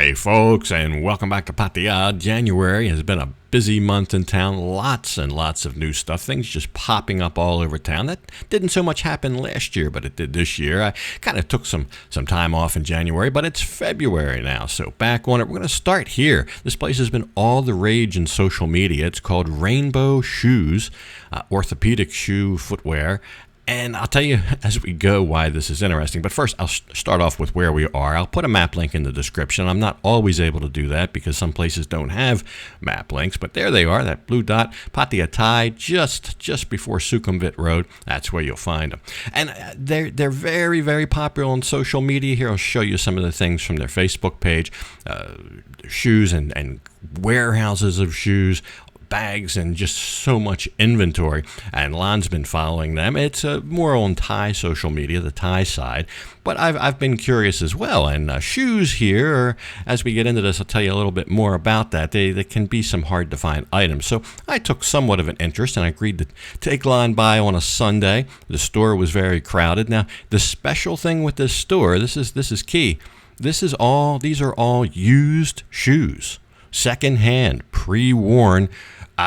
Hey folks, and welcome back to Pattaya. January has been a busy month in town. Lots and lots of new stuff. Things just popping up all over town. That didn't so much happen last year, but it did this year. I kind of took some time off in January, but it's February now, so back on it. We're going to start here. This place has been all the rage in social media. It's called Rainbow Shoes, orthopedic shoe footwear. And I'll tell you as we go why this is interesting. But first, I'll start off with where we are. I'll put a map link in the description. I'm not always able to do that because some places don't have map links. But there they are, that blue dot, Pattaya, Thai, just before Sukhumvit Road. That's where you'll find them. And they're very, very popular on social media. Here, I'll show you some of the things from their Facebook page. Shoes and warehouses of shoes, bags, and just so much inventory, and Lan's been following them. It's more on Thai social media, the Thai side, but I've been curious as well. And shoes here, as we get into this, I'll tell you a little bit more about that. They can be some hard to find items, so I took somewhat of an interest and I agreed to take Lan by on a Sunday. The store was very crowded. Now, the special thing with this store, this is key. These are all used shoes, secondhand, pre-worn,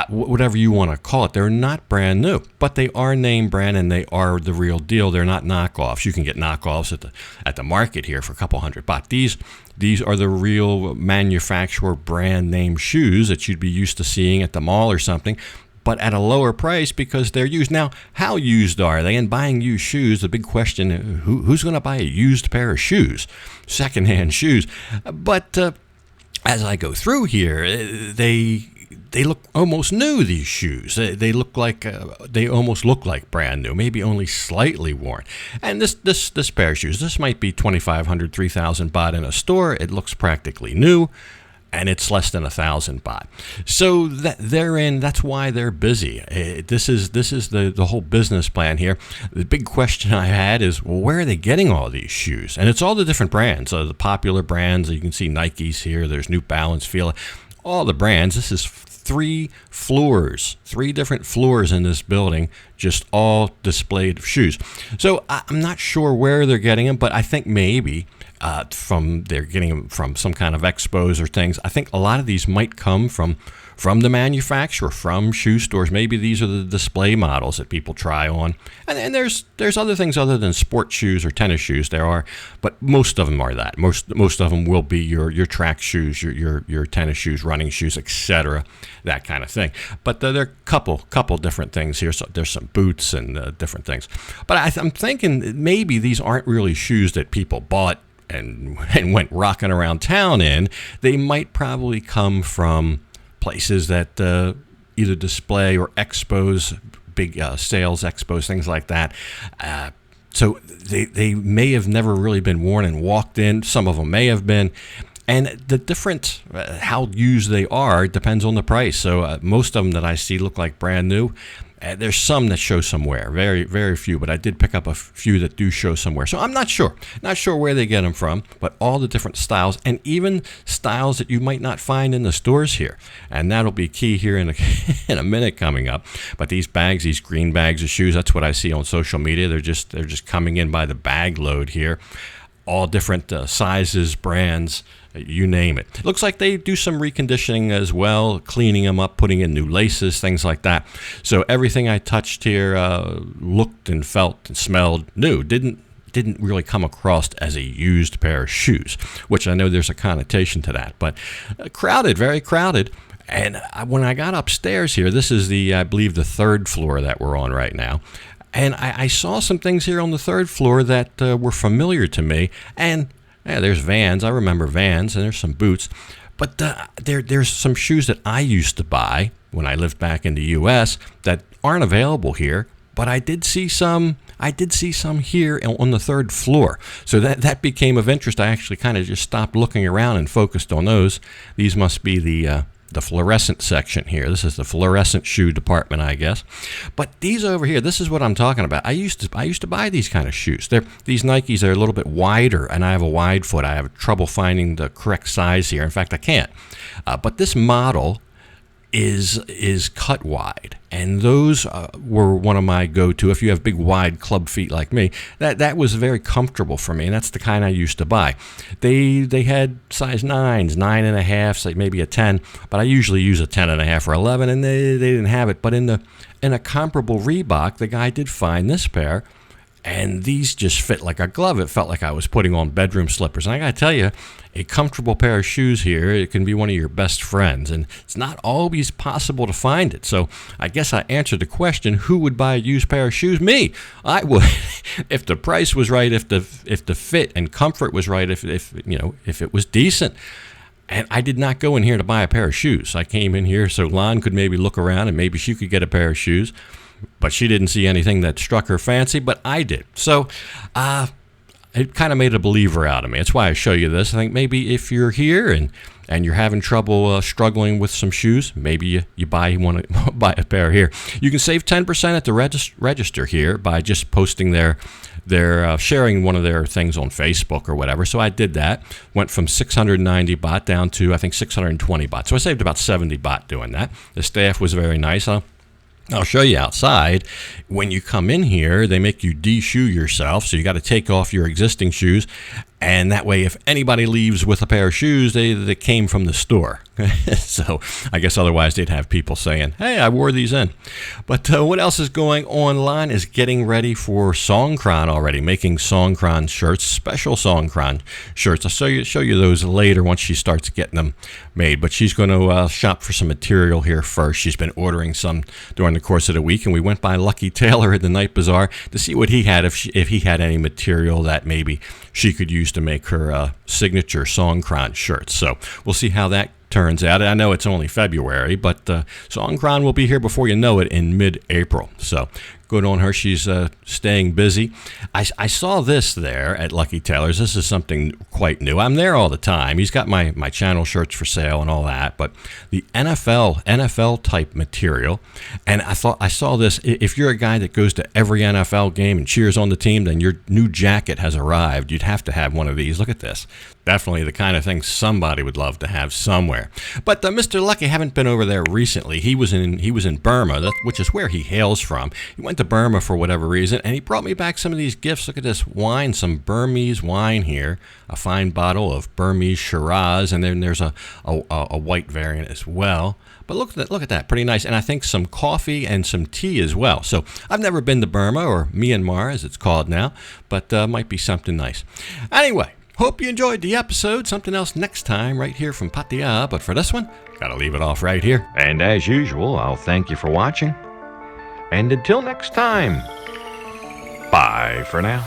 whatever you want to call it. They're not brand new, but they are name brand and they are the real deal. They're not knockoffs. You can get knockoffs at the market here for a couple $100. These are the real manufacturer brand name shoes that you'd be used to seeing at the mall or something, but at a lower price because they're used. Now, how used are they? And buying used shoes, the big question, who's going to buy a used pair of shoes? Secondhand shoes. But as I go through here, they look almost new, these shoes. They almost look like brand new, maybe only slightly worn. And this pair of shoes, this might be 2,500, 3,000 baht in a store. It looks practically new, and it's less than 1,000 baht. So that's why they're busy. This is the whole business plan here. The big question I had is, well, where are they getting all these shoes? And it's all the different brands, the popular brands. You can see Nikes here. There's New Balance, Fila, all the brands. This is three different floors in this building, just all displayed shoes. So I'm not sure where they're getting them, but I think maybe they're getting them from some kind of expos or things. I think a lot of these might come from the manufacturer, from shoe stores. Maybe these are the display models that people try on. And there's other things other than sports shoes or tennis shoes. There are, but most of them are that. Most of them will be your track shoes, your tennis shoes, running shoes, etc., that kind of thing. But there are a couple different things here. So there's some boots and different things. But I'm thinking maybe these aren't really shoes that people bought and went rocking around town in. They might probably come from places that either display or expos, big sales expos, things like that. So they may have never really been worn and walked in. Some of them may have been. And the different, how used they are, depends on the price. So most of them that I see look like brand new. There's some that show some wear, very, very few, but I did pick up a few that do show some wear. So I'm not sure where they get them from, but all the different styles, and even styles that you might not find in the stores here. And that'll be key here in a minute coming up. But these bags, these green bags of shoes, that's what I see on social media. They're just coming in by the bag load here. All different sizes, brands, you name it. Looks like they do some reconditioning as well, cleaning them up, putting in new laces, things like that. So everything I touched here looked and felt and smelled new. Didn't really come across as a used pair of shoes, which I know there's a connotation to that. But crowded, very crowded. And when I got upstairs here, this is I believe the third floor that we're on right now. And I saw some things here on the third floor that were familiar to me. And Yeah, there's Vans. I remember Vans, and there's some boots. But there's some shoes that I used to buy when I lived back in the U.S. that aren't available here. But I did see some. I did see some here on the third floor. So that became of interest. I actually kind of just stopped looking around and focused on those. These must be the fluorescent section here. This is the fluorescent shoe department, I guess. But these over here, this is what I'm talking about. I used to buy these kind of shoes. These Nikes are a little bit wider, and I have a wide foot. I have trouble finding the correct size here. In fact, I can't. But this model is cut wide, and those were one of my go-to. If you have big wide club feet like me, that was very comfortable for me, and that's the kind I used to buy. They had size 9s, 9.5, like maybe a 10, but I usually use a 10.5 or 11, and they didn't have it. But in a comparable Reebok, the guy did find this pair, and these just fit like a glove. It felt like I was putting on bedroom slippers. And I got to tell you, a comfortable pair of shoes here, it can be one of your best friends. And it's not always possible to find it. So I guess I answered the question, who would buy a used pair of shoes? Me. I would. If the price was right, if the fit and comfort was right, if it was decent. And I did not go in here to buy a pair of shoes. I came in here so Lon could maybe look around and maybe she could get a pair of shoes. But she didn't see anything that struck her fancy, but I did. So it kind of made a believer out of me. That's why I show you this. I think maybe if you're here and you're having trouble struggling with some shoes, maybe you buy a pair here. You can save 10% at the register here by just posting their sharing one of their things on Facebook or whatever. So I did that. Went from 690 baht down to, I think, 620 baht. So I saved about 70 baht doing that. The staff was very nice. I'll show you outside. When you come in here, they make you de-shoe yourself, so you got to take off your existing shoes, and that way if anybody leaves with a pair of shoes, they came from the store. So I guess otherwise they'd have people saying, hey, I wore these in. But what else is going on is getting ready for Songkran already, making Songkran shirts, special Songkran shirts. I'll show you those later once she starts getting them made. But she's going to shop for some material here first. She's been ordering some during the course of the week, and we went by Lucky Taylor at the Night Bazaar to see what he had, if he had any material that maybe she could use to make her signature Songkran shirts. So we'll see how that turns out. I know it's only February, but Songkran will be here before you know it in mid-April. So good on her. She's staying busy. I saw this there at Lucky Taylor's. This is something quite new. I'm there all the time. He's got my channel shirts for sale and all that, but the NFL type material. And I saw this. If you're a guy that goes to every NFL game and cheers on the team, then your new jacket has arrived. You'd have to have one of these. Look at this. Definitely the kind of thing somebody would love to have somewhere. But Mr. Lucky haven't been over there recently. He was in Burma, which is where he hails from. He went to Burma for whatever reason, and he brought me back some of these gifts. Look at this wine, some Burmese wine here, a fine bottle of Burmese Shiraz, and then there's a white variant as well. But look at that, pretty nice. And I think some coffee and some tea as well. So I've never been to Burma, or Myanmar as it's called now, but might be something nice. Anyway, hope you enjoyed the episode. Something else next time right here from Pattaya. But for this one, gotta leave it off right here. And as usual, I'll thank you for watching. And until next time, bye for now.